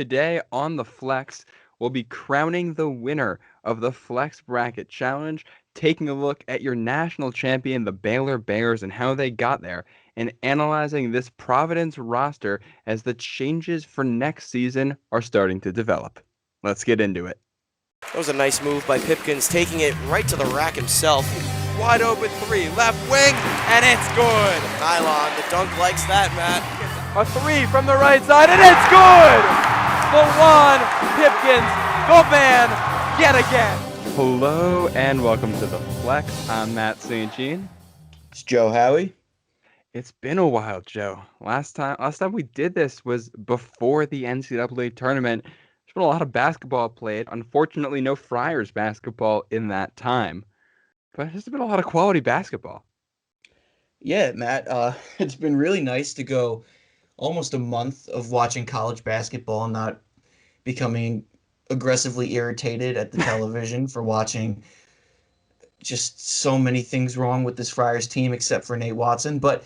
today on the Flex, we'll be crowning the winner of the Flex Bracket Challenge, taking a look at your national champion, the Baylor Bears, and how they got there, and analyzing this Providence roster as the changes for next season are starting to develop. Let's get into it. That was a nice move by Pipkins, taking it right to the rack himself. Wide open three, left wing, and it's good. Nylon, the dunk likes that, Matt. A three from the right side, and it's good! Lawan Pipkins, the man, yet again. Hello and welcome to the Flex. I'm Matt St. Jean. It's Joe Howie. It's been a while, Joe. Last time we did this was before the NCAA tournament. There's been a lot of basketball played. Unfortunately, no Friars basketball in that time. But there's been a lot of quality basketball. Yeah, Matt. It's been really nice to go almost a month of watching college basketball and not becoming aggressively irritated at the television for watching just so many things wrong with this Friars team except for Nate Watson. But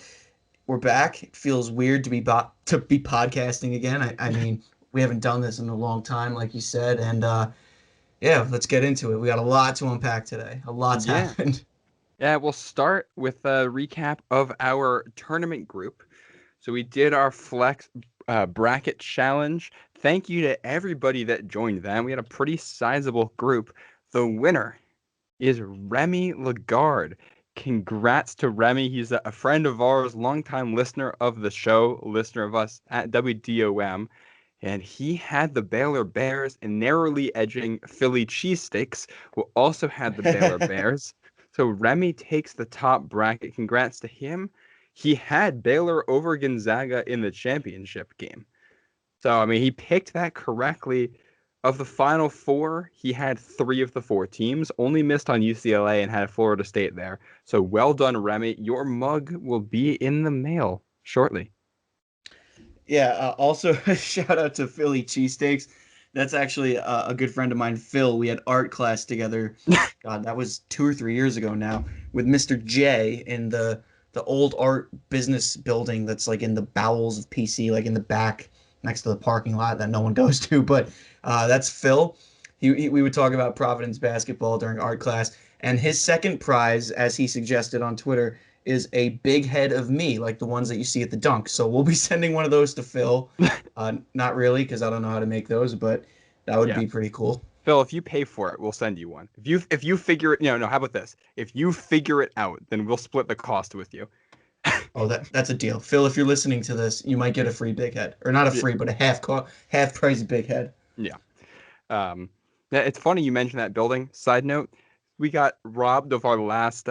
we're back. It feels weird to be podcasting again. I mean, we haven't done this in a long time, like you said. And yeah, let's get into it. We got a lot to unpack today. A lot's happened. Yeah, we'll start with a recap of our tournament group. So we did our Flex Bracket Challenge. Thank you to everybody that joined that. We had a pretty sizable group. The winner is Remy Lagarde. Congrats to Remy. He's a friend of ours, longtime listener of the show, listener of us at WDOM. And he had the Baylor Bears and narrowly edging Philly Cheesesteaks, who also had the Baylor Bears. So Remy takes the top bracket. Congrats to him. He had Baylor over Gonzaga in the championship game. So, I mean, he picked that correctly. Of the final four, he had 3 of the 4 teams, only missed on UCLA and had Florida State there. So well done, Remy. Your mug will be in the mail shortly. Yeah, also shout out to Philly Cheesesteaks. That's actually a good friend of mine, Phil. We had art class together. God, that was 2 or 3 years ago now, with Mr. J in the old art business building that's like in the bowels of PC, like in the back next to the parking lot that no one goes to. But that's Phil. We would talk about Providence basketball during art class. And his second prize, as he suggested on Twitter, is a big head of me, like the ones that you see at the dunk. So we'll be sending one of those to Phil. Not really, because I don't know how to make those, but that would be pretty cool. Phil, if you pay for it, we'll send you one. If you figure it, no, how about this? If you figure it out, then we'll split the cost with you. Oh, that's a deal. Phil, if you're listening to this, you might get a free big head. Or not a free, but a half price big head. Yeah. It's funny you mentioned that building. Side note, we got robbed of our last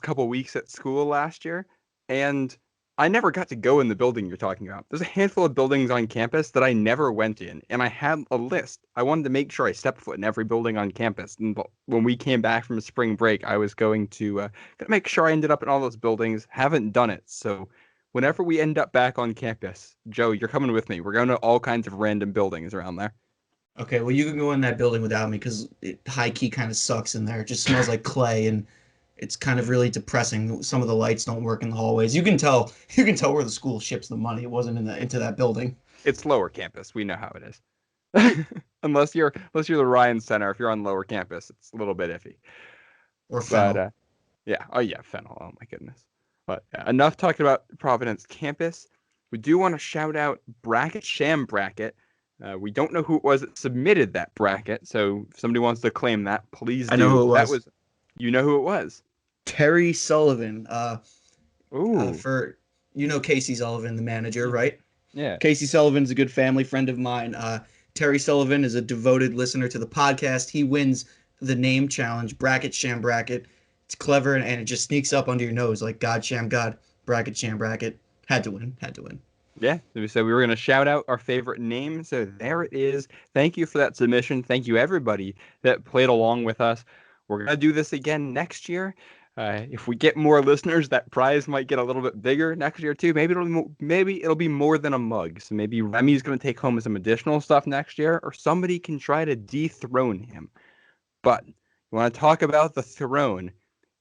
couple weeks at school last year, and I never got to go in the building you're talking about. There's a handful of buildings on campus that I never went in, and I had a list. I wanted to make sure I stepped foot in every building on campus. And when we came back from spring break, I was going to make sure I ended up in all those buildings. Haven't done it, so whenever we end up back on campus, Joe, you're coming with me. We're going to all kinds of random buildings around there. Okay, well, you can go in that building without me because it high-key kind of sucks in there. It just smells like clay, and it's kind of really depressing. Some of the lights don't work in the hallways. You can tell where the school ships the money. It wasn't into that building. It's lower campus. We know how it is. unless you're the Ryan Center. If you're on lower campus, it's a little bit iffy. Or Fennel. But, yeah. Oh, yeah, Fennel. Oh, my goodness. But enough talking about Providence campus. We do want to shout out Sham Bracket. We don't know who it was that submitted that bracket, so if somebody wants to claim that, please do. I know who it was. You know who it was? Terry Sullivan. Ooh. Casey Sullivan, the manager, right? Yeah. Casey Sullivan's a good family friend of mine. Terry Sullivan is a devoted listener to the podcast. He wins the name challenge, Sham Bracket. It's clever, and it just sneaks up under your nose like God, Sham, God, Sham, Bracket. Had to win. Yeah, so we said we were going to shout out our favorite name, so there it is. Thank you for that submission. Thank you, everybody that played along with us. We're going to do this again next year. If we get more listeners, that prize might get a little bit bigger next year, too. Maybe it'll be more than a mug. So maybe Remy's going to take home some additional stuff next year, or somebody can try to dethrone him. But you want to talk about the throne,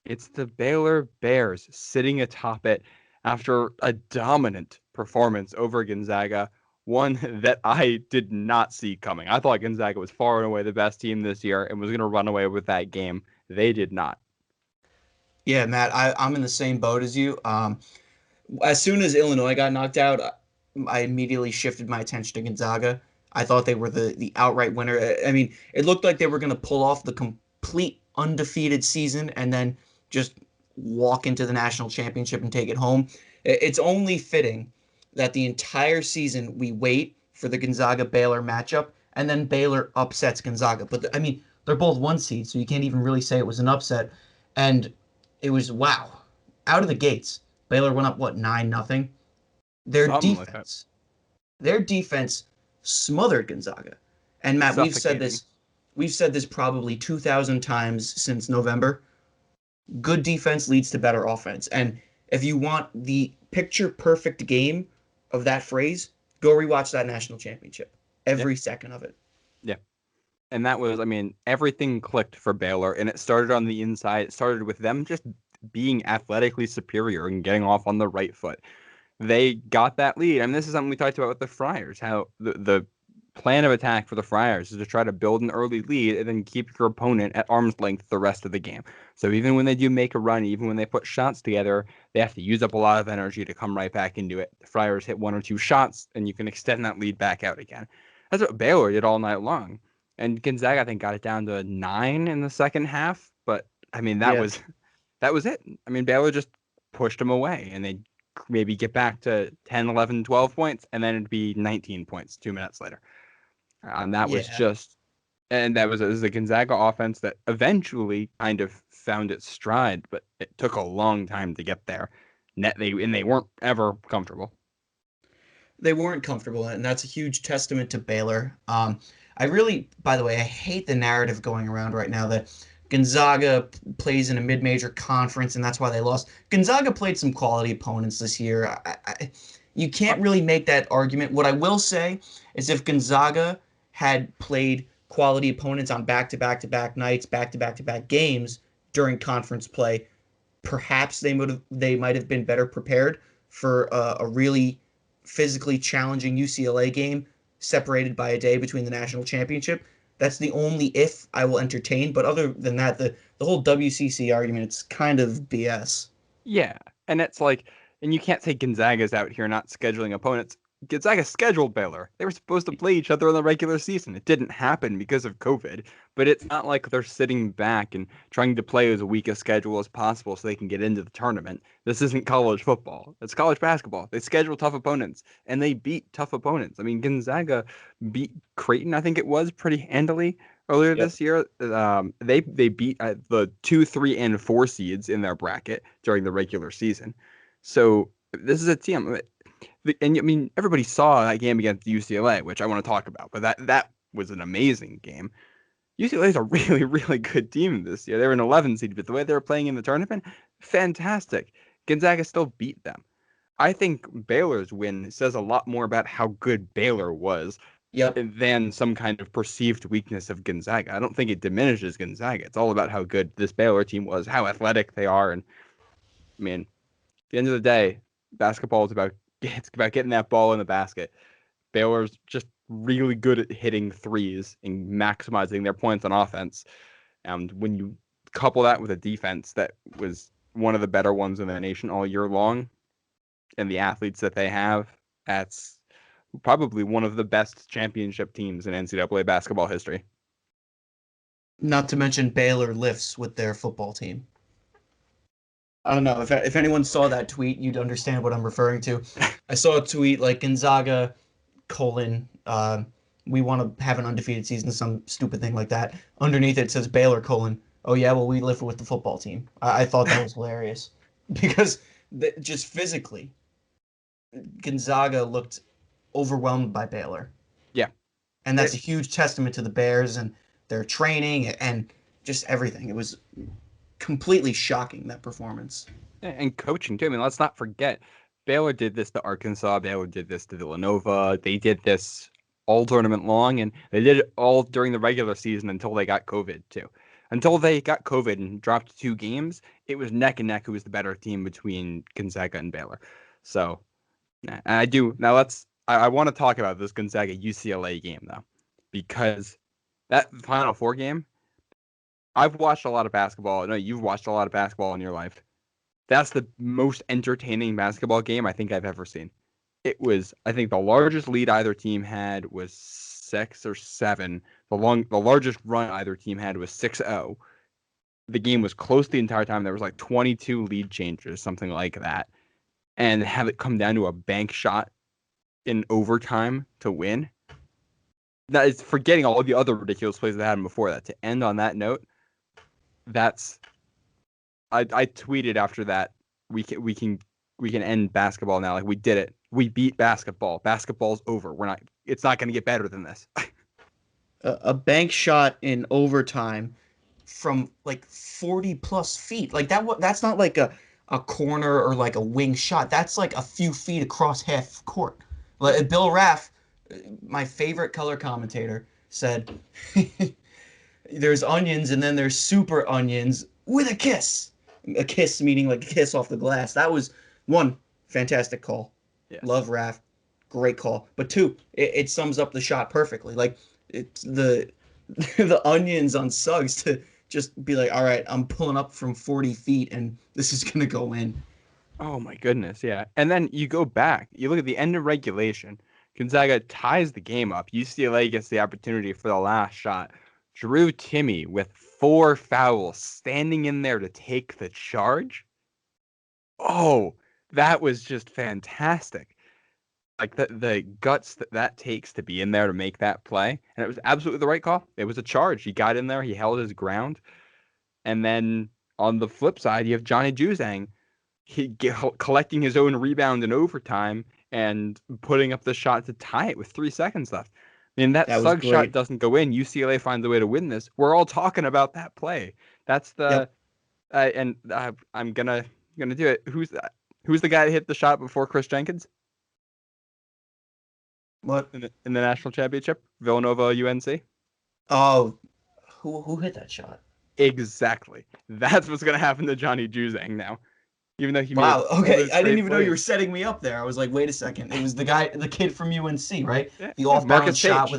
it's the Baylor Bears sitting atop it after a dominant performance over Gonzaga. one that I did not see coming. I thought Gonzaga was far and away the best team this year and was going to run away with that game. They did not. Yeah, Matt, I'm in the same boat as you. As soon as Illinois got knocked out, I immediately shifted my attention to Gonzaga. I thought they were the outright winner. I mean, it looked like they were going to pull off the complete undefeated season and then just walk into the national championship and take it home. It's only fitting that the entire season we wait for the Gonzaga Baylor matchup and then Baylor upsets Gonzaga. But I mean, they're both one seed, so you can't even really say it was an upset. And it was wow, out of the gates. Baylor went up what 9-0. Their Something like that. their defense smothered Gonzaga. And Matt, Suffocating. we've said this probably 2,000 times since November. Good defense leads to better offense. And if you want the picture perfect game of that phrase, go rewatch that national championship. Every second of it. Yeah. And that was, I mean, everything clicked for Baylor, and it started on the inside. It started with them just being athletically superior and getting off on the right foot. They got that lead. I mean, this is something we talked about with the Friars, how the plan of attack for the Friars is to try to build an early lead and then keep your opponent at arm's length the rest of the game. So even when they do make a run, even when they put shots together, they have to use up a lot of energy to come right back into it. The Friars hit 1 or 2 shots, and you can extend that lead back out again. That's what Baylor did all night long. And Gonzaga, I think, got it down to 9 in the second half. But, I mean, that was it. I mean, Baylor just pushed them away, and they maybe get back to 10, 11, 12 points, and then it'd be 19 points 2 minutes later. And that was just, and that was a Gonzaga offense that eventually kind of found its stride, but it took a long time to get there. They weren't ever comfortable. They weren't comfortable, and that's a huge testament to Baylor. By the way, I hate the narrative going around right now that Gonzaga plays in a mid-major conference, and that's why they lost. Gonzaga played some quality opponents this year. You can't really make that argument. What I will say is if Gonzaga had played quality opponents on back-to-back-to-back nights, back-to-back-to-back games during conference play, perhaps they might have been better prepared for a really physically challenging UCLA game separated by a day between the national championship. That's the only if I will entertain. But other than that, the whole WCC argument, it's kind of BS. Yeah, and it's like, and you can't say Gonzaga's out here not scheduling opponents. Gonzaga scheduled Baylor. They were supposed to play each other in the regular season. It didn't happen because of COVID, but it's not like they're sitting back and trying to play as weak a schedule as possible so they can get into the tournament. This isn't college football. It's college basketball. They schedule tough opponents, and they beat tough opponents. I mean, Gonzaga beat Creighton, I think it was, pretty handily earlier this year. They beat the 2, 3, and 4 seeds in their bracket during the regular season. So this is a team. And I mean, everybody saw that game against UCLA, which I want to talk about, but that was an amazing game. UCLA is a really, really good team this year. They were an 11 seed, but the way they were playing in the tournament, fantastic. Gonzaga still beat them. I think Baylor's win says a lot more about how good Baylor was than some kind of perceived weakness of Gonzaga. I don't think it diminishes Gonzaga. It's all about how good this Baylor team was, how athletic they are. And I mean, at the end of the day, basketball is about getting that ball in the basket. Baylor's just really good at hitting threes and maximizing their points on offense. And when you couple that with a defense that was one of the better ones in the nation all year long, and the athletes that they have, that's probably one of the best championship teams in NCAA basketball history. Not to mention Baylor lifts with their football team. I don't know if anyone saw that tweet, you'd understand what I'm referring to. I saw a tweet like Gonzaga : we want to have an undefeated season, some stupid thing like that. Underneath it says Baylor : oh yeah, well we live with the football team. I thought that was hilarious because just physically, Gonzaga looked overwhelmed by Baylor. Yeah, and that's a huge testament to the Bears and their training and just everything. It was completely shocking, that performance. And coaching too. I mean, let's not forget, Baylor did this to Arkansas. Baylor did this to Villanova. They did this all tournament long, and they did it all during the regular season until they got COVID too. Until they got COVID and dropped 2 games, it was neck and neck who was the better team between Gonzaga and Baylor. So I do. Now I want to talk about this Gonzaga UCLA game though, because that Final Four game, I've watched a lot of basketball. No, you've watched a lot of basketball in your life. That's the most entertaining basketball game I think I've ever seen. It was, I think the largest lead either team had was 6 or 7. The largest run either team had was 6-0. The game was close the entire time. There was like 22 lead changes, something like that. And have it come down to a bank shot in overtime to win. That is forgetting all the other ridiculous plays that happened before that. To end on that note, I tweeted after that we can end basketball now. Like, we did it. We beat basketball. Basketball's over. It's not going to get better than this. A bank shot in overtime from like 40 plus feet. Like that's not like a corner or like a wing shot. That's like a few feet across half court. Like Bill Raff, my favorite color commentator, said there's onions and then there's super onions with a kiss. A kiss meaning like a kiss off the glass. That was one fantastic call. Yes. Love Raff. Great call. But two, it sums up the shot perfectly. Like, it's the onions on Suggs to just be like, all right, I'm pulling up from 40 feet and this is going to go in. Oh my goodness, yeah. And then you go back, you look at the end of regulation. Gonzaga ties the game up. UCLA gets the opportunity for the last shot. Drew Timme with 4 fouls standing in there to take the charge. Oh, that was just fantastic. Like the guts that takes to be in there to make that play. And it was absolutely the right call. It was a charge. He got in there. He held his ground. And then on the flip side, you have Johnny Juzang collecting his own rebound in overtime and putting up the shot to tie it with 3 seconds left. I mean, that Suggs shot doesn't go in. UCLA finds a way to win this. We're all talking about that play. That's the I'm gonna do it. Who's the guy that hit the shot before Chris Jenkins? What? In the national championship? Villanova UNC? Oh, who hit that shot? Exactly. That's what's going to happen to Johnny Juzang now. Even though he Wow, okay. I didn't even know you were plays. setting me up there. I was like, wait a second. It was the kid from UNC, right? Yeah. The off-balance Marcus shot Page.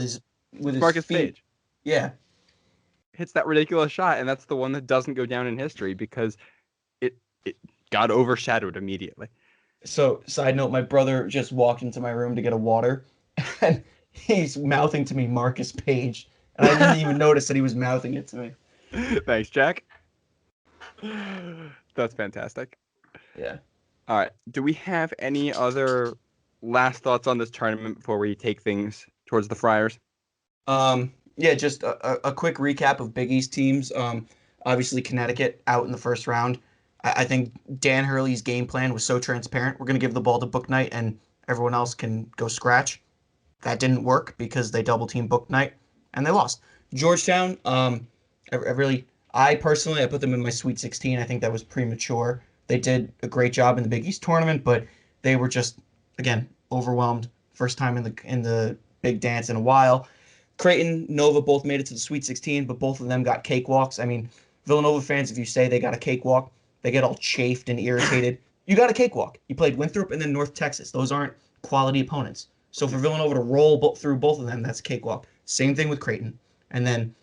with his Marcus feet. Page Yeah. hits that ridiculous shot, and that's the one that doesn't go down in history because it got overshadowed immediately. So, side note, my brother just walked into my room to get a water, and he's mouthing to me Marcus Page, and I didn't even notice that he was mouthing it to me. Thanks, Jack. That's fantastic. Yeah. All right. Do we have any other last thoughts on this tournament before we take things towards the Friars? Yeah, just a quick recap of Big East teams. Obviously Connecticut out in the first round. I think Dan Hurley's game plan was so transparent. We're going to give the ball to Book Knight and everyone else can go scratch. That didn't work because they double teamed Book Knight and they lost. Georgetown, I personally put them in my Sweet 16. I think that was premature. They did a great job in the Big East tournament, but they were just, again, overwhelmed. First time in the big dance in a while. Creighton, Nova both made it to the Sweet 16, but both of them got cakewalks. I mean, Villanova fans, if you say they got a cakewalk, they get all chafed and irritated. You got a cakewalk. You played Winthrop and then North Texas. Those aren't quality opponents. So for Villanova to roll through both of them, that's a cakewalk. Same thing with Creighton. And then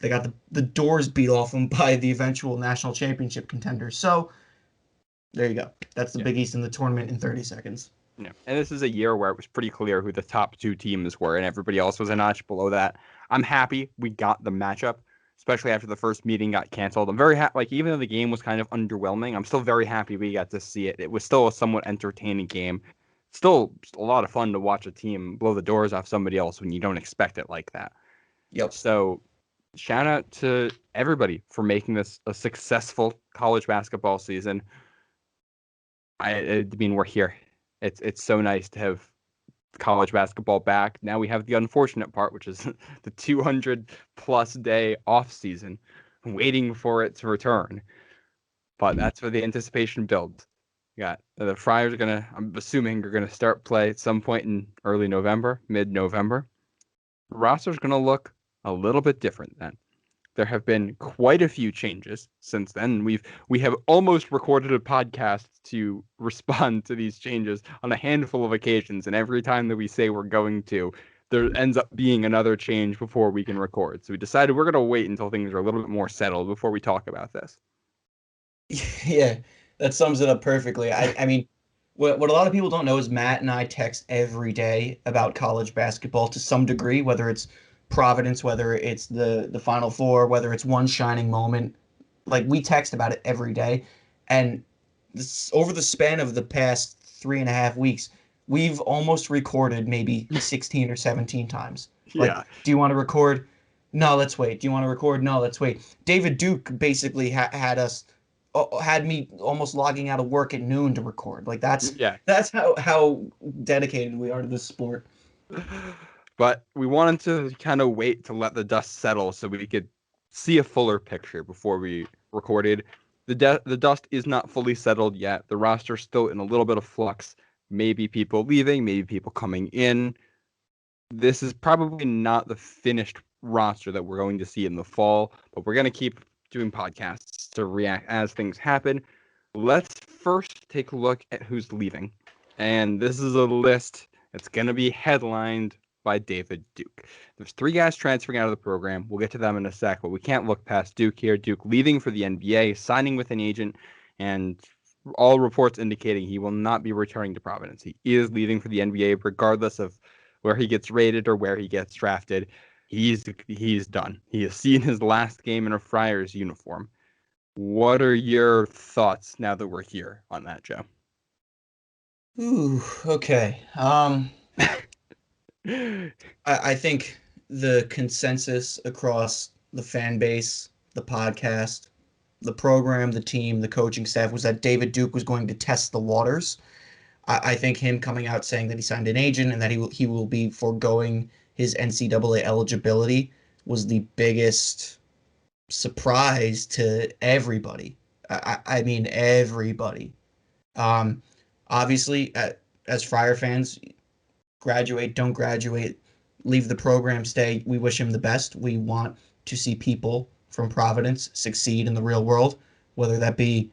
they got the doors beat off them by the eventual national championship contenders. So there you go. That's the Big East in the tournament in 30 seconds. Yeah. And this is a year where it was pretty clear who the top 2 teams were, and everybody else was a notch below that. I'm happy we got the matchup, especially after the first meeting got canceled. I'm very happy. Like, even though the game was kind of underwhelming, I'm still very happy we got to see it. It was still a somewhat entertaining game. Still a lot of fun to watch a team blow the doors off somebody else when you don't expect it like that. Yep. So shout out to everybody for making this a successful college basketball season. I mean, we're here. It's so nice to have college basketball back. Now we have the unfortunate part, which is the 200+ day off season, waiting for it to return. But that's where the anticipation builds. You got the Friars I'm assuming, are gonna start play at some point in early November, mid-November. The roster's gonna look a little bit different then. there have been quite a few changes since then. We have almost recorded a podcast to respond to these changes on a handful of occasions, and every time that we say we're going to, there ends up being another change before we can record. So we decided we're going to wait until things are a little bit more settled before we talk about this. Yeah, that sums it up perfectly. I mean, what a lot of people don't know is Matt and I text every day about college basketball to some degree, whether it's Providence, whether it's the Final Four, whether it's one shining moment. Like we text about it every day, and over the span of the past 3.5 weeks, we've almost recorded maybe 16 or 17 times. Like, Yeah. do you want to record? No, let's wait. Do you want to record? No, let's wait. David Duke basically had me almost logging out of work at noon to record. Like Yeah. that's how dedicated we are to this sport. But we wanted to kind of wait to let the dust settle so we could see a fuller picture before we recorded. The dust is not fully settled yet. The roster's still in a little bit of flux. Maybe people leaving, maybe people coming in. This is probably not the finished roster that we're going to see in the fall, but we're going to keep doing podcasts to react as things happen. Let's first take a look at who's leaving. And this is a list that's going to be headlined by David Duke. There's 3 guys transferring out of the program. We'll get to them in a sec, but we can't look past Duke here. Duke leaving for the NBA, signing with an agent, and all reports indicating he will not be returning to Providence. He is leaving for the NBA regardless of where he gets rated or where he gets drafted. He's done. He has seen his last game in a Friars uniform. What are your thoughts now that we're here on that, Joe? Ooh, okay. I think the consensus across the fan base, the podcast, the program, the team, the coaching staff was that David Duke was going to test the waters. I think him coming out saying that he signed an agent and that he will be foregoing his NCAA eligibility was the biggest surprise to everybody. I mean everybody. Um, Obviously, as Friar fans, graduate, don't graduate, leave the program, stay. We wish him the best. We want to see people from Providence succeed in the real world, whether that be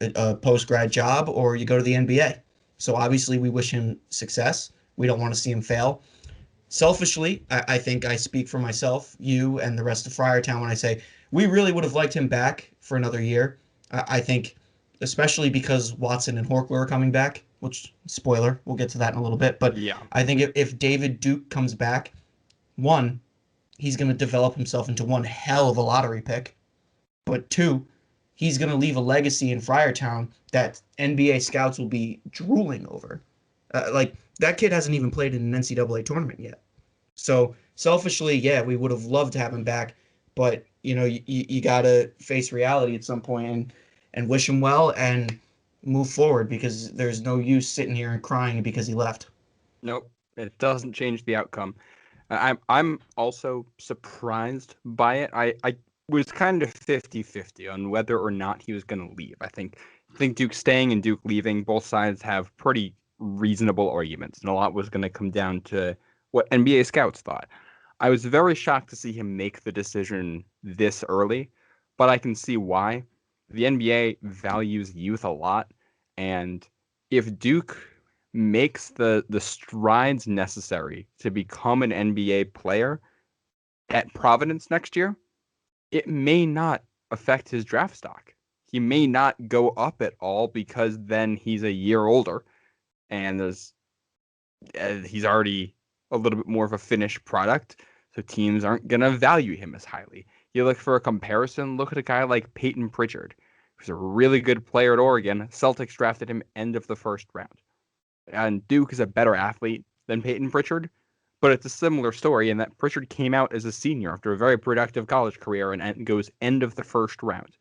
a post-grad job or you go to the NBA. So obviously we wish him success. We don't want to see him fail. Selfishly, I think I speak for myself, you, and the rest of Friartown when I say we really would have liked him back for another year. I think, especially because Watson and Horkler are coming back, which, spoiler, we'll get to that in a little bit. But Yeah. I think if David Duke comes back, one, he's going to develop himself into one hell of a lottery pick. But two, he's going to leave a legacy in Friartown that NBA scouts will be drooling over. Like, that kid hasn't even played in an NCAA tournament yet. So, selfishly, yeah, we would have loved to have him back. But, you got to face reality at some point and wish him well and move forward because there's no use sitting here and crying because he left. Nope. It doesn't change the outcome. I'm also surprised by it. I was kind of 50-50 on whether or not he was going to leave. I think Duke staying and Duke leaving, both sides have pretty reasonable arguments, and a lot was going to come down to what NBA scouts thought. I was very shocked to see him make the decision this early, but I can see why. The NBA values youth a lot, and if Duke makes the strides necessary to become an NBA player at Providence next year, it may not affect his draft stock. He may not go up at all because then he's a year older and he's already a little bit more of a finished product, so teams aren't going to value him as highly. You look for a comparison, look at a guy like Peyton Pritchard, who's a really good player at Oregon. Celtics drafted him end of the first round. And Duke is a better athlete than Peyton Pritchard, but it's a similar story in that Pritchard came out as a senior after a very productive college career and goes end of the first round.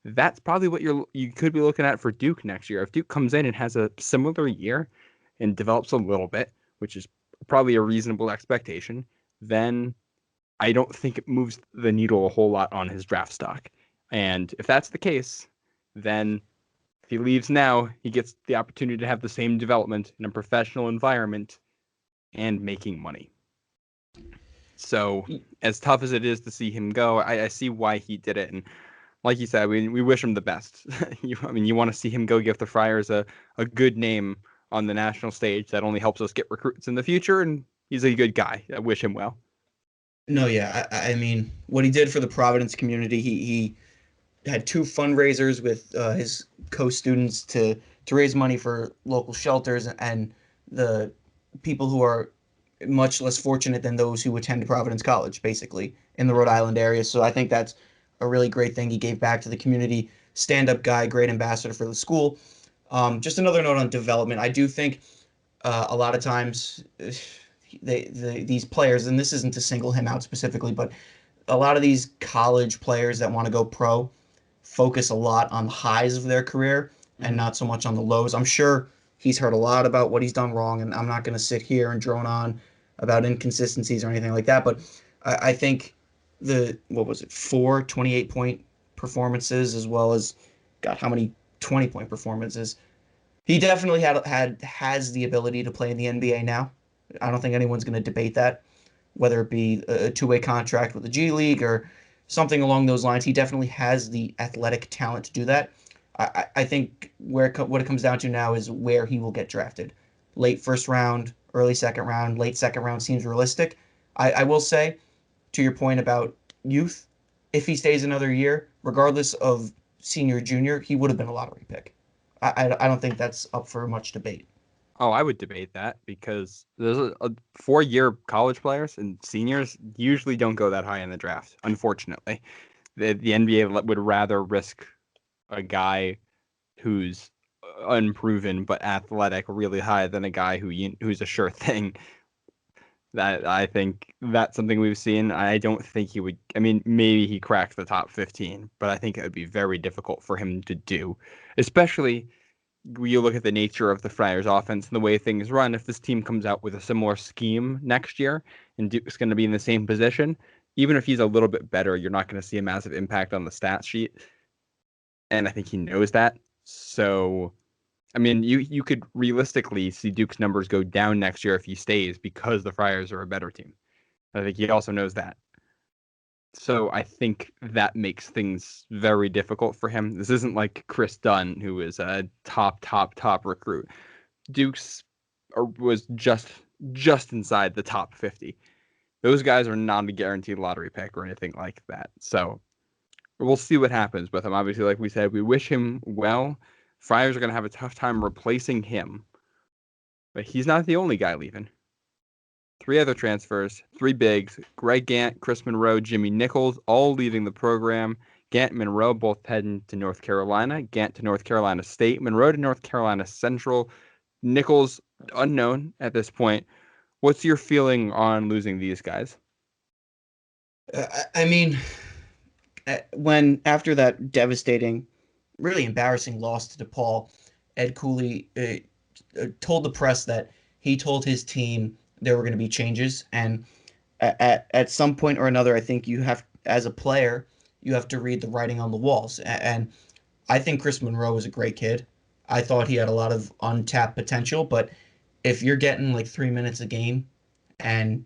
That's probably what you could be looking at for Duke next year. If Duke comes in and has a similar year and develops a little bit, which is probably a reasonable expectation, then I don't think it moves the needle a whole lot on his draft stock. And if that's the case, then if he leaves now, he gets the opportunity to have the same development in a professional environment and making money. So as tough as it is to see him go, I see why he did it. And like you said, we wish him the best. You want to see him go give the Friars a good name on the national stage. That only helps us get recruits in the future. And he's a good guy. I wish him well. No, yeah, I mean, what he did for the Providence community, he had two fundraisers with his co-students to raise money for local shelters and the people who are much less fortunate than those who attend Providence College, basically in the Rhode Island area. So I think that's a really great thing. He gave back to the community, stand-up guy, great ambassador for the school. Just another note on development. I do think a lot of times these players, and this isn't to single him out specifically, but a lot of these college players that want to go pro focus a lot on the highs of their career and not so much on the lows. I'm sure he's heard a lot about what he's done wrong, and I'm not going to sit here and drone on about inconsistencies or anything like that. But I think what was it, 28-point performances, as well as, God, how many 20-point performances? He definitely has the ability to play in the NBA now. I don't think anyone's going to debate that, whether it be a two-way contract with the G League or something along those lines. He definitely has the athletic talent to do that. I think what it comes down to now is where he will get drafted. Late first round, early second round, late second round seems realistic. I will say, to your point about youth, if he stays another year, regardless of senior or junior, he would have been a lottery pick. I don't think that's up for much debate. Oh, I would debate that because there's a 4-year college players and seniors usually don't go that high in the draft. Unfortunately, the NBA would rather risk a guy who's unproven but athletic really high than a guy who's a sure thing. That I think that's something we've seen. I don't think he would. I mean, maybe he cracked the top 15, but I think it would be very difficult for him to do, especially you look at the nature of the Friars offense and the way things run. If this team comes out with a similar scheme next year and Duke's going to be in the same position, even if he's a little bit better, you're not going to see a massive impact on the stat sheet. And I think he knows that. So, I mean, you could realistically see Duke's numbers go down next year if he stays because the Friars are a better team. I think he also knows that. So I think that makes things very difficult for him. This isn't like Chris Dunn, who is a top recruit. Duke's was just inside the top 50. Those guys are not a guaranteed lottery pick or anything like that. So we'll see what happens with him. Obviously, like we said, we wish him well. Friars are going to have a tough time replacing him. But he's not the only guy leaving. 3 other transfers, 3 bigs, Greg Gant, Chris Monroe, Jimmy Nichols, all leaving the program. Gant and Monroe both heading to North Carolina. Gant to North Carolina State, Monroe to North Carolina Central. Nichols, unknown at this point. What's your feeling on losing these guys? I mean, after that devastating, really embarrassing loss to DePaul, Ed Cooley told the press that he told his team there were going to be changes, and at some point or another, I think you have, as a player, you have to read the writing on the walls. And I think Chris Monroe was a great kid. I thought he had a lot of untapped potential, but if you're getting like 3 minutes a game and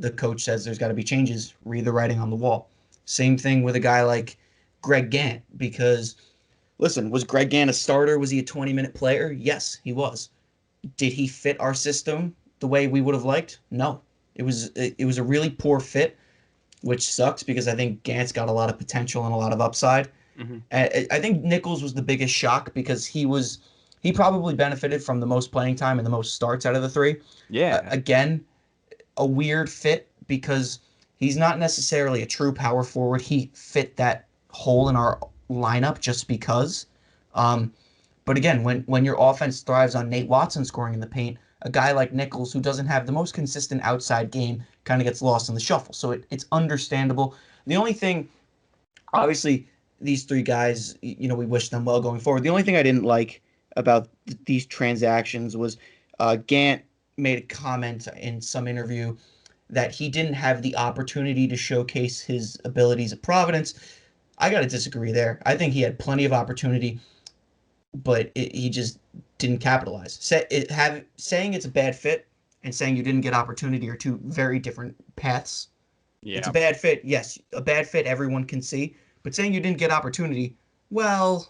the coach says there's got to be changes, read the writing on the wall. Same thing with a guy like Greg Gant, because listen, was Greg Gant a starter? Was he a 20-minute player? Yes, he was. Did he fit our system the way we would have liked? No. It was a really poor fit, which sucks because I think Gant's got a lot of potential and a lot of upside. Mm-hmm. I think Nichols was the biggest shock because he probably benefited from the most playing time and the most starts out of the 3. Yeah. Again, a weird fit because he's not necessarily a true power forward. He fit that hole in our lineup just because. But again, when your offense thrives on Nate Watson scoring in the paint, a guy like Nichols, who doesn't have the most consistent outside game, kind of gets lost in the shuffle. So it's understandable. The only thing, obviously, these 3 guys, we wish them well going forward. The only thing I didn't like about these transactions was Gant made a comment in some interview that he didn't have the opportunity to showcase his abilities at Providence. I got to disagree there. I think he had plenty of opportunity, but he just didn't capitalize. Saying it's a bad fit and saying you didn't get opportunity are 2 very different paths. It's a Yeah. bad fit. Yes, a bad fit everyone can see. But saying you didn't get opportunity, well,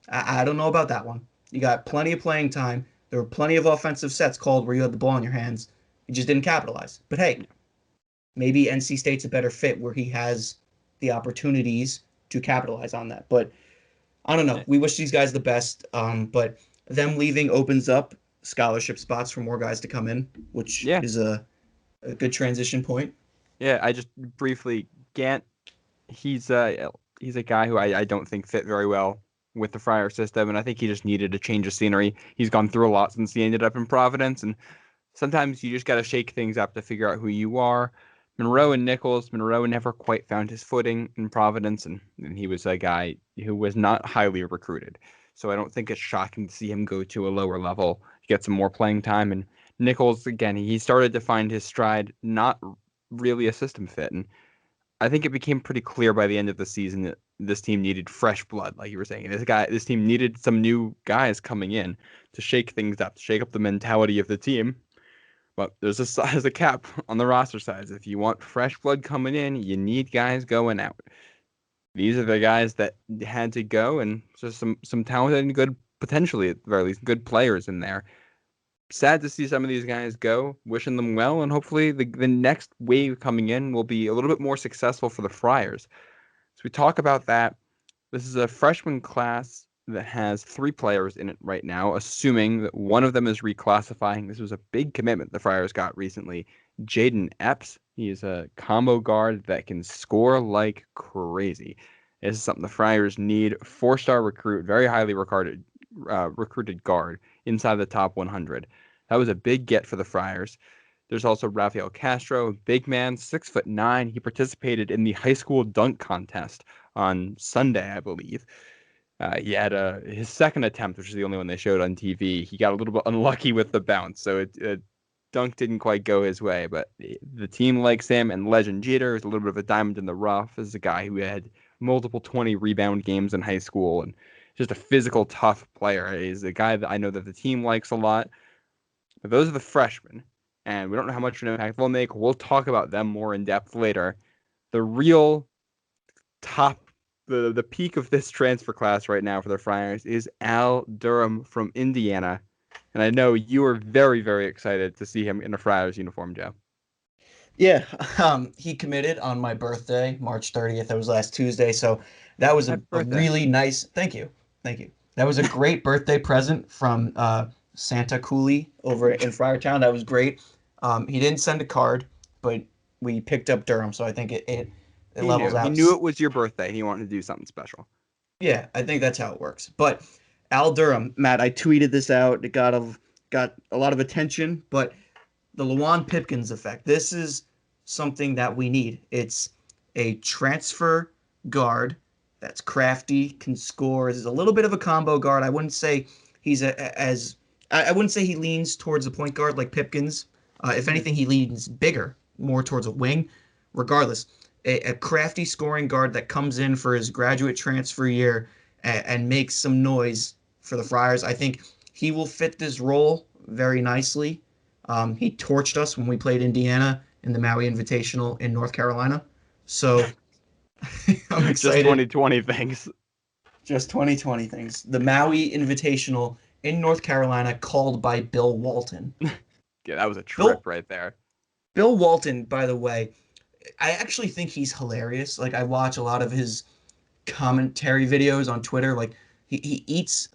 I don't know about that one. You got plenty of playing time. There were plenty of offensive sets called where you had the ball in your hands. You just didn't capitalize. But hey, maybe NC State's a better fit where he has the opportunities to capitalize on that. But I don't know. Yeah. We wish these guys the best. But them leaving opens up scholarship spots for more guys to come in, which Yeah. is a good transition point. Yeah. I just briefly, Gant, he's a guy who I don't think fit very well with the Friar system, and I think he just needed a change of scenery. He's gone through a lot since he ended up in Providence, and sometimes you just got to shake things up to figure out who you are. Monroe and Nichols. Monroe never quite found his footing in Providence, and he was a guy who was not highly recruited. So I don't think it's shocking to see him go to a lower level, get some more playing time. And Nichols, again, he started to find his stride, not really a system fit. And I think it became pretty clear by the end of the season that this team needed fresh blood, like you were saying. This team needed some new guys coming in to shake things up, to shake up the mentality of the team. But there's a cap on the roster size. If you want fresh blood coming in, you need guys going out. These are the guys that had to go, and just some talented and good, potentially at the very least, good players in there. Sad to see some of these guys go. Wishing them well, and hopefully the next wave coming in will be a little bit more successful for the Friars. So we talk about that. This is a freshman class that has 3 players in it right now, assuming that one of them is reclassifying. This was a big commitment the Friars got recently. Jaden Epps, he is a combo guard that can score like crazy. This is something the Friars need. 4-star recruit, very highly recruited guard inside the top 100. That was a big get for the Friars. There's also Rafael Castro, big man, 6'9". He participated in the high school dunk contest on Sunday, I believe. He had his second attempt, which is the only one they showed on TV. He got a little bit unlucky with the bounce, so dunk didn't quite go his way. But the team likes him, and Legend Jeter is a little bit of a diamond in the rough. This is a guy who had multiple 20 rebound games in high school and just a physical, tough player. He's a guy that I know that the team likes a lot. But those are the freshmen, and we don't know how much of an impact they'll make. We'll talk about them more in depth later. The real top, the peak of this transfer class right now for the Friars is Al Durham from Indiana. And I know you are very, very excited to see him in a Friars uniform, Joe. Yeah, he committed on my birthday, March 30th. That was last Tuesday. So that was Happy a birthday. really nice, thank you. Thank you. That was a great birthday present from Santa Cooley over in Friartown. That was great. He didn't send a card, but we picked up Durham. So I think it He levels knew. He out. knew it was your birthday and he wanted to do something special. Yeah, I think that's how it works. But Al Durham, Matt, I tweeted this out. It got a lot of attention, but the Lawan Pipkins effect. This is something that we need. It's a transfer guard that's crafty, can score. Is a little bit of a combo guard. I wouldn't say he's I wouldn't say he leans towards a point guard like Pipkins. If anything, he leans bigger, more towards a wing. Regardless, a crafty scoring guard that comes in for his graduate transfer year and makes some noise for the Friars. I think he will fit this role very nicely. He torched us when we played Indiana in the Maui Invitational in North Carolina. So I'm Just excited. 2020 things. Just 2020 things. The Maui Invitational in North Carolina called by Bill Walton. Yeah, that was a trip right there. Bill Walton, by the way, I actually think he's hilarious. Like I watch a lot of his commentary videos on Twitter. Like he eats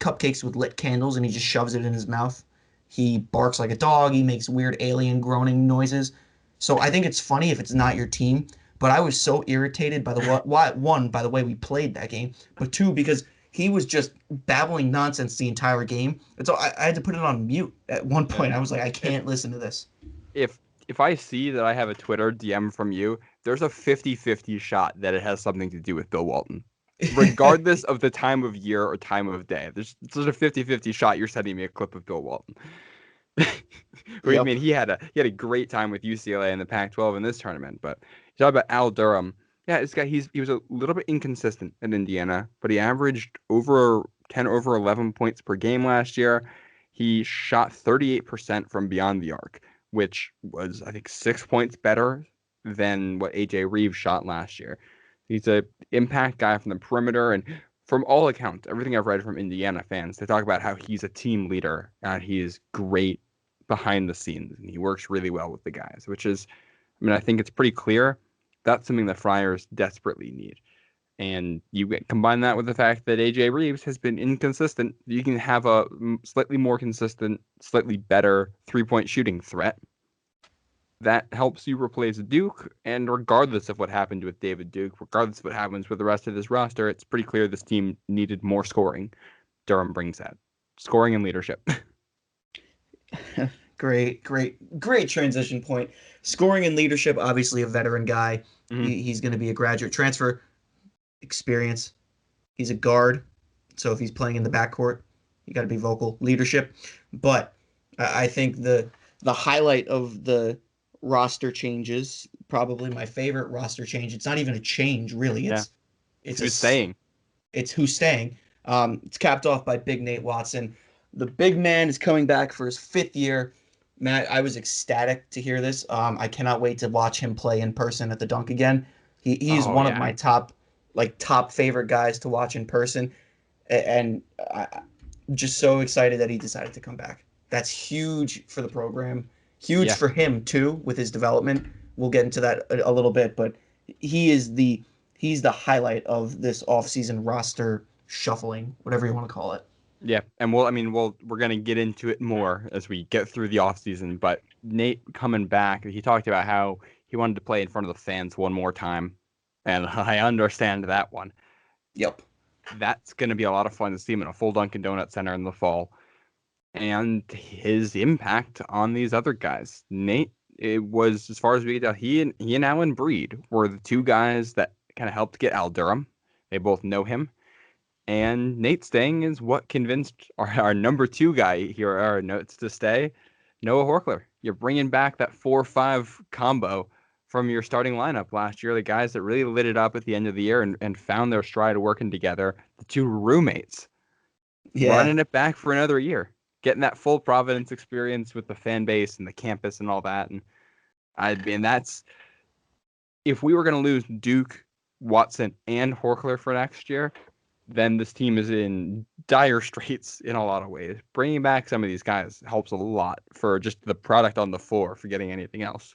cupcakes with lit candles and he just shoves it in his mouth. He barks like a dog. He makes weird alien groaning noises. So I think it's funny if it's not your team. But I was so irritated by by the way we played that game, but 2, because he was just babbling nonsense the entire game. And so I had to put it on mute at one point. I was like, I can't listen to this. If I see that I have a Twitter DM from you, there's a 50-50 shot that it has something to do with Bill Walton. Regardless of the time of year or time of day. There's a 50-50 shot you're sending me a clip of Bill Walton. I Yep. mean, he had a great time with UCLA in the Pac-12 in this tournament, but you talk about Al Durham. Yeah, this guy he was a little bit inconsistent in Indiana, but he averaged over 10 over 11 points per game last year. He shot 38% from beyond the arc, which was I think 6 points better than what AJ Reeves shot last year. He's a impact guy from the perimeter, and from all accounts, everything I've read from Indiana fans, they talk about how he's a team leader and he is great behind the scenes and he works really well with the guys, which is, I mean, I think it's pretty clear that's something the Friars desperately need. And you combine that with the fact that AJ Reeves has been inconsistent. You can have a slightly more consistent, slightly better 3-point shooting threat. That helps you replace Duke. And regardless of what happened with David Duke, regardless of what happens with the rest of this roster, it's pretty clear this team needed more scoring. Durham brings that. Scoring and leadership. Great transition point. Scoring and leadership, obviously a veteran guy. Mhm. He's going to be a graduate transfer. Experience. He's a guard, so if he's playing in the backcourt, you got to be vocal. Leadership, but I think the highlight of the roster changes, probably my favorite roster change. It's not even a change, really. It's who's staying. It's who's staying. It's capped off by Big Nate Watson. The big man is coming back for his 5th year. Matt, I was ecstatic to hear this. I cannot wait to watch him play in person at the Dunk again. He's one of my top favorite guys to watch in person, and I'm just so excited that he decided to come back. That's huge for the program, huge for him too with his development. We'll get into that a little bit, but he's the highlight of this offseason roster shuffling, whatever you want to call it. Yeah, and we're going to get into it more as we get through the offseason, but Nate coming back, he talked about how he wanted to play in front of the fans one more time. And I understand that one. Yep. That's going to be a lot of fun to see him in a full Dunkin' Donuts Center in the fall. And his impact on these other guys. Nate, it was, as far as we can tell, he and Alan Breed were the two guys that kind of helped get Al Durham. They both know him. And Nate staying is what convinced our number 2 guy here, our notes to stay, Noah Horchler. You're bringing back that 4-5 combo from your starting lineup last year, the guys that really lit it up at the end of the year and found their stride working together, the 2 roommates, running it back for another year, getting that full Providence experience with the fan base and the campus and all that. And that's, if we were going to lose Duke, Watson, and Horchler for next year, then this team is in dire straits in a lot of ways. Bringing back some of these guys helps a lot for just the product on the floor, forgetting anything else.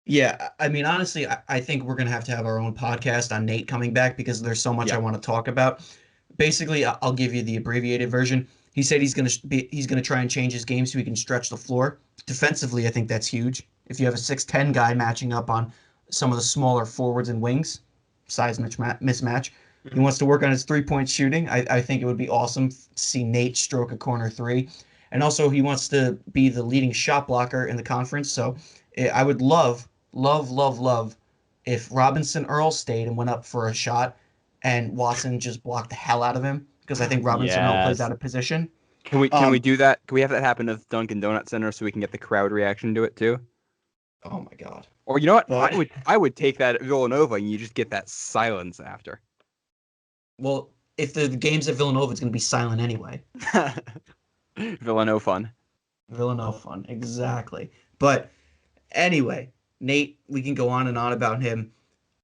Yeah, I mean, honestly, I think we're going to have our own podcast on Nate coming back because there's so much I want to talk about. Basically, I'll give you the abbreviated version. He said he's going to try and change his game so he can stretch the floor. Defensively, I think that's huge. If you have a 6'10" guy matching up on some of the smaller forwards and wings, size mismatch, he wants to work on his 3-point shooting. I think it would be awesome to see Nate stroke a corner 3. And also, he wants to be the leading shot blocker in the conference. So I would love if Robinson Earl stayed and went up for a shot and Watson just blocked the hell out of him, because I think Robinson Earl plays out of position. Can we do that? Can we have that happen at the Dunkin' Donuts Center so we can get the crowd reaction to it too? Oh my God. Or you know what? I would take that at Villanova and you just get that silence after. Well, if the game's at Villanova, it's going to be silent anyway. Villanova fun. Exactly. But anyway, Nate, we can go on and on about him.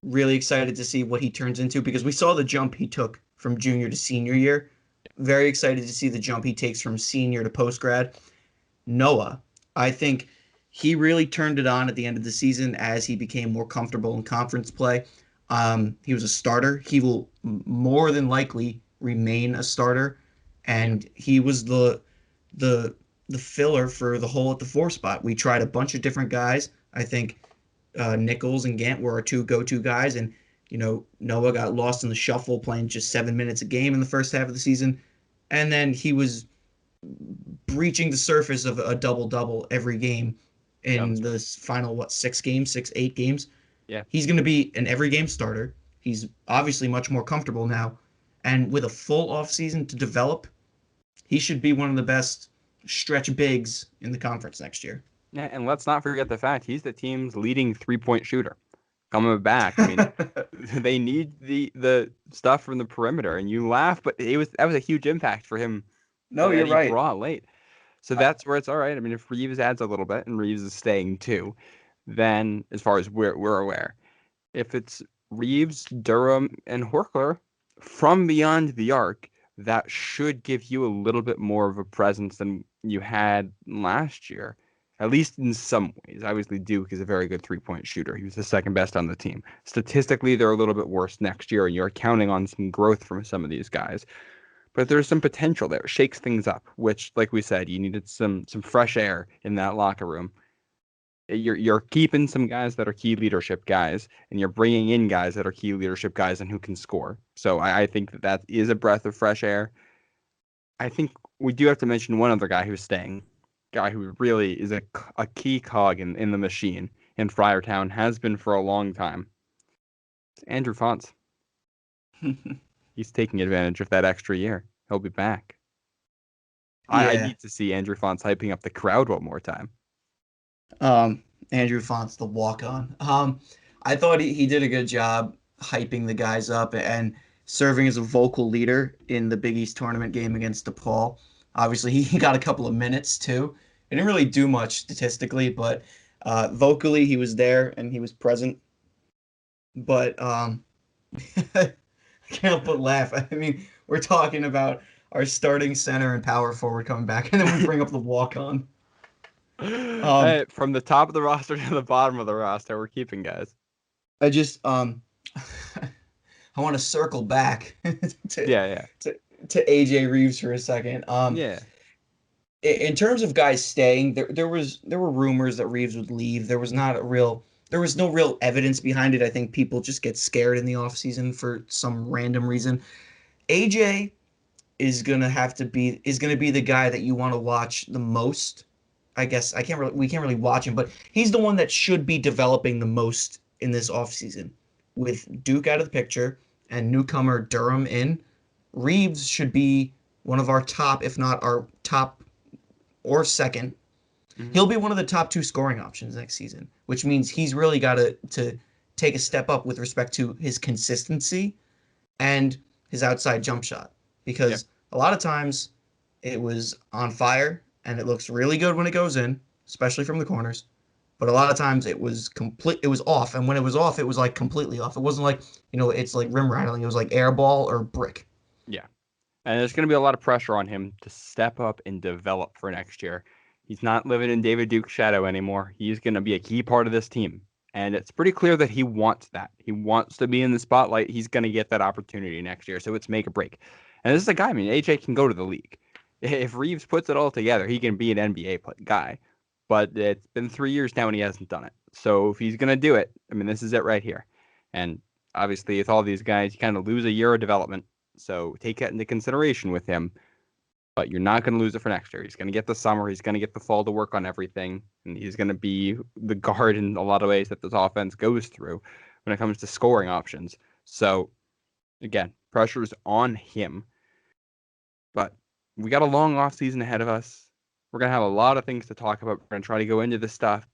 Really excited to see what he turns into because we saw the jump he took from junior to senior year. Very excited to see the jump he takes from senior to post-grad. Noah, I think he really turned it on at the end of the season as he became more comfortable in conference play. He was a starter. He will more than likely remain a starter, and he was the filler for the hole at the 4 spot. We tried a bunch of different guys. I think Nichols and Gant were our 2 go-to guys, and Noah got lost in the shuffle playing just 7 minutes a game in the first half of the season, and then he was breaching the surface of a double-double every game in the final 8 games. Yeah. He's going to be an every game starter. He's obviously much more comfortable now, and with a full offseason to develop, he should be one of the best stretch bigs in the conference next year. Yeah, and let's not forget the fact he's the team's leading 3-point shooter. Coming back, I mean, they need the stuff from the perimeter, and you laugh, but that was a huge impact for him. No, you're right. Brought late, so that's where it's all right. I mean, if Reeves adds a little bit, and Reeves is staying too, then as far as we're aware. If it's Reeves, Durham, and Horkler from beyond the arc, that should give you a little bit more of a presence than you had last year, at least in some ways. Obviously, Duke is a very good three-point shooter. He was the second best on the team. Statistically, they're a little bit worse next year, and you're counting on some growth from some of these guys. But there's some potential there. It shakes things up, which, like we said, you needed some fresh air in that locker room. You're keeping some guys that are key leadership guys, and you're bringing in guys that are key leadership guys and who can score. So I think that is a breath of fresh air. I think we do have to mention one other guy who's staying, guy who really is a key cog in the machine in Friartown, has been for a long time. It's Andrew Fonts. He's taking advantage of that extra year. He'll be back. Yeah. I need to see Andrew Fonts hyping up the crowd one more time. Andrew Fonts, the walk-on. I thought he did a good job hyping the guys up and serving as a vocal leader in the Big East tournament game against DePaul. Obviously, he got a couple of minutes too. He didn't really do much statistically, but vocally he was there and he was present. But I can't help but laugh. I mean, we're talking about our starting center and power forward coming back, and then we bring up the walk-on. Hey, from the top of the roster to the bottom of the roster, we're keeping guys. I just I want to circle back to AJ Reeves for a second. In terms of guys staying, there were rumors that Reeves would leave. There was no real evidence behind it. I think people just get scared in the offseason for some random reason. AJ is gonna be the guy that you want to watch the most. I guess we can't really watch him, but he's the one that should be developing the most in this offseason. With Duke out of the picture and newcomer Durham in, Reeves should be one of our top, if not our top or second. Mm-hmm. He'll be one of the top 2 scoring options next season, which means he's really got to take a step up with respect to his consistency and his outside jump shot. Because a lot of times it was on fire, and it looks really good when it goes in, especially from the corners. But a lot of times it was off, and when it was off, it was like completely off. It wasn't like, it's like rim rattling. It was like air ball or brick. Yeah. And there's going to be a lot of pressure on him to step up and develop for next year. He's not living in David Duke's shadow anymore. He's going to be a key part of this team. And it's pretty clear that he wants that. He wants to be in the spotlight. He's going to get that opportunity next year. So it's make or break. And this is a guy, AJ can go to the league. If Reeves puts it all together, he can be an NBA guy. But it's been 3 years now and he hasn't done it. So if he's going to do it, this is it right here. And obviously with all these guys, you kind of lose a year of development. So take that into consideration with him. But you're not going to lose it for next year. He's going to get the summer. He's going to get the fall to work on everything. And he's going to be the guard in a lot of ways that this offense goes through when it comes to scoring options. So, again, pressure's on him. But we got a long offseason ahead of us. We're going to have a lot of things to talk about. We're going to try to go into this stuff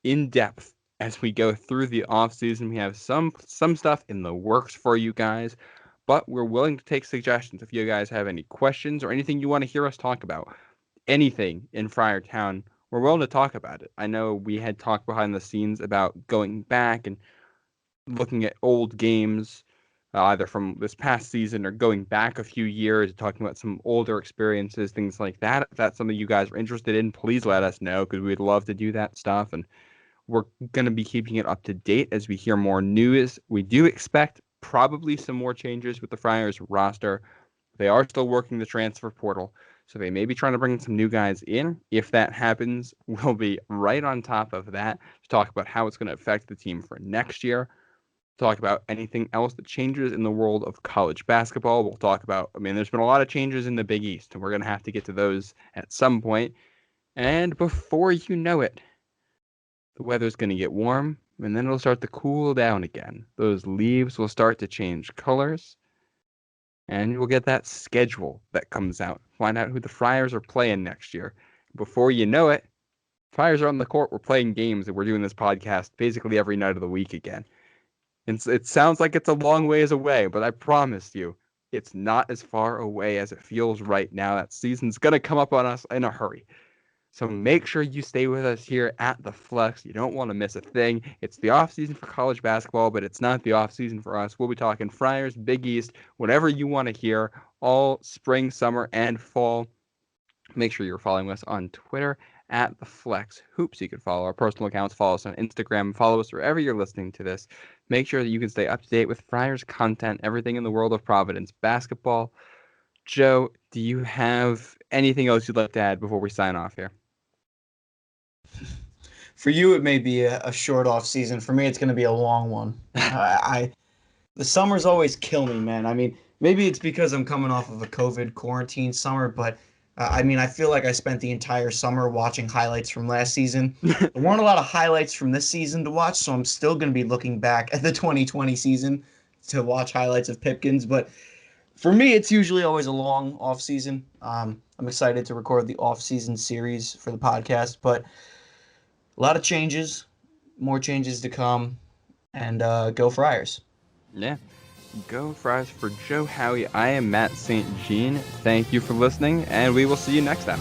in depth as we go through the offseason. We have some stuff in the works for you guys, but we're willing to take suggestions. If you guys have any questions or anything you want to hear us talk about, anything in Friartown, we're willing to talk about it. I know we had talked behind the scenes about going back and looking at old games, either from this past season or going back a few years, talking about some older experiences, things like that. If that's something you guys are interested in, please let us know, because we'd love to do that stuff. And we're going to be keeping it up to date as we hear more news. We do expect probably some more changes with the Friars roster. They are still working the transfer portal, so they may be trying to bring some new guys in. If that happens, we'll be right on top of that to talk about how it's going to affect the team for next year. Talk about anything else that changes in the world of college basketball. We'll talk about, there's been a lot of changes in the Big East, and we're going to have to get to those at some point. And before you know it, the weather's going to get warm, and then it'll start to cool down again. Those leaves will start to change colors, and we'll get that schedule that comes out. Find out who the Friars are playing next year. Before you know it, Friars are on the court. We're playing games, and we're doing this podcast basically every night of the week again. It sounds like it's a long ways away, but I promise you, it's not as far away as it feels right now. That season's going to come up on us in a hurry. So make sure you stay with us here at the Flex. You don't want to miss a thing. It's the off season for college basketball, but it's not the off season for us. We'll be talking Friars, Big East, whatever you want to hear, all spring, summer, and fall. Make sure you're following us on Twitter at the Flex Hoops. You can follow our personal accounts, follow us on Instagram, follow us wherever you're listening to this. Make sure that you can stay up to date with Friars content, everything in the world of Providence basketball. Joe, do you have anything else you'd like to add before we sign off here? For you, it may be a short off season. For me, it's going to be a long one. The summers always kill me, man. I mean, maybe it's because I'm coming off of a COVID quarantine summer, but I mean, I feel like I spent the entire summer watching highlights from last season. There weren't a lot of highlights from this season to watch, so I'm still going to be looking back at the 2020 season to watch highlights of Pipkins. But for me, it's usually always a long off season. I'm excited to record the off season series for the podcast, but a lot of changes, more changes to come, and go Friars. Yeah. Go Friars. For Joe Howie, I am Matt St. Jean. Thank you for listening, and we will see you next time.